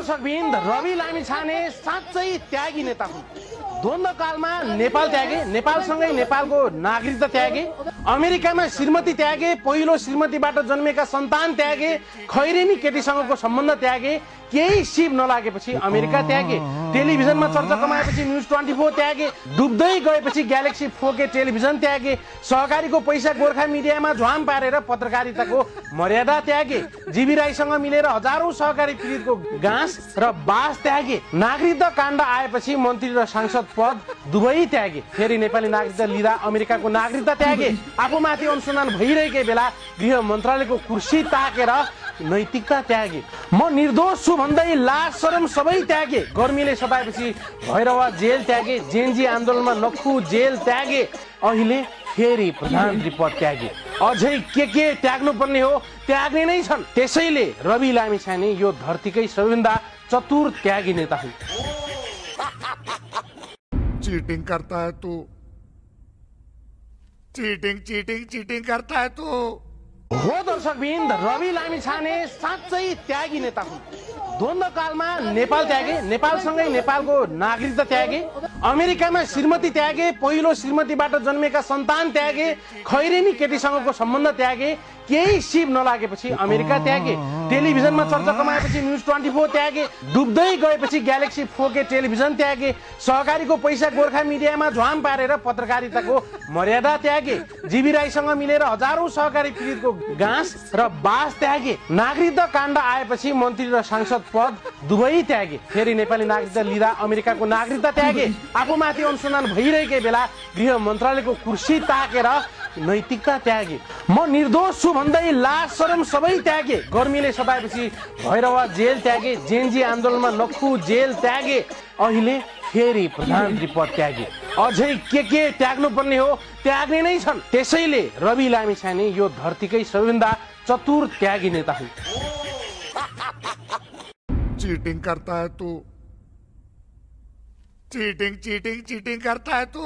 दर्शकबिन्द रवि लामिछाने साँच्चै त्यागी नेता हुन्। द्वन्द्वकालमा नेपाल त्यागे, नेपालसँगै नेपालको नागरिकता त्यागे, अमेरिकामा श्रीमती त्यागे, पहिलो श्रीमतीबाट जन्मेका सन्तान त्यागे, खैरेनी केटीसँगको सम्बन्ध त्यागे, केही सिप नलागेपछि अमेरिका त्यागे, टेलिभिजनमा चर्चा कमाएपछि न्युज 24 त्यागे, डुब्दै गएपछि ग्यालेक्सी 4K टेलिभिजन त्यागे, सहकारीको पैसा गोर्खा मिडियामा झ्वाम पारेर पत्रकारिताको मर्यादा त्यागे, जीवी राईसँग मिलेर हजारौं सहकारी पीडितको घाँस र बास त्यागे, नागरिकता काण्ड आएपछि मन्त्री र सांसद पद दुवै त्यागे, फेरि नेपाली नागरिकता लिँदा अमेरिकाको नागरिकता त्यागे, आफूमाथि अनुसन्धान भइरहेकै बेला गृह मन्त्रालयको कुर्सी ताकेर नैतिकता त्यागे, म निर्दोष छु भन्दै लाज शरम सबै त्यागे, गर्मीले सताएपछि भैरवा जेल त्यागे, जेनजी आन्दोलनमा नखु जेल त्यागे, अहिले फेरि प्रधानमन्त्री पद त्यागे, अझै के त्याग्नु पर्ने हो त्याग्ने नै छन्। त्यसैले रवि लामिछाने यो धरतीकै सबैभन्दा चतुर त्यागी नेता हुन्। चीटिंग करता है तू, चीटिंग करता है तू। हो दर्शकबिन्द रवि लामिछाने साँच्चै त्यागी नेता हुन्। द्वन्द्वकालमा नेपाल त्यागे, नेपालसँगै नेपालको नागरिकता त्यागे, अमेरिकामा श्रीमती त्यागे, पहिलो श्रीमतीबाट जन्मेका सन्तान त्यागे, खैरेनी केटीसँगको सम्बन्ध त्यागे, केही सिप नलागेपछि अमेरिका त्यागे, टेलिभिजनमा चर्चा कमाएपछि न्युज 24 त्यागे, डुब्दै गएपछि ग्यालेक्सी 4K टेलिभिजन त्यागे, सहकारीको पैसा गोर्खा मिडियामा झ्वाम पारेर पत्रकारिताको मर्यादा त्यागे, जीवी राईसँग मिलेर हजारौं सहकारी पीडितको घाँस र बास त्यागे, नागरिकता काण्ड आएपछि मन्त्री र सांसद पद दुवै त्यागे, फेरि नेपाली नागरिकता लिँदा अमेरिकाको नागरिकता त्यागे, आफूमाथि अनुसन्धान भइरहेकै बेला गृह मन्त्रालयको कुर्सी ताकेर नैतिकता त्यागे, म निर्दोष छु भन्दै लाज शरम सबै त्यागे, गर्मीले सताएपछि भैरवा जेल त्यागे, जेनजी आन्दोलनमा नखु जेल त्यागे, अहिले फेरि प्रधानमन्त्री पद त्यागे, अझै के त्याग्नु पर्ने हो त्याग्ने नै छन्। त्यसैले रवि लामिछाने यो धरतीकै सबैभन्दा चतुर त्यागी नेता हुन्। चीटिंग करता है तू, चीटिंग करता है तू।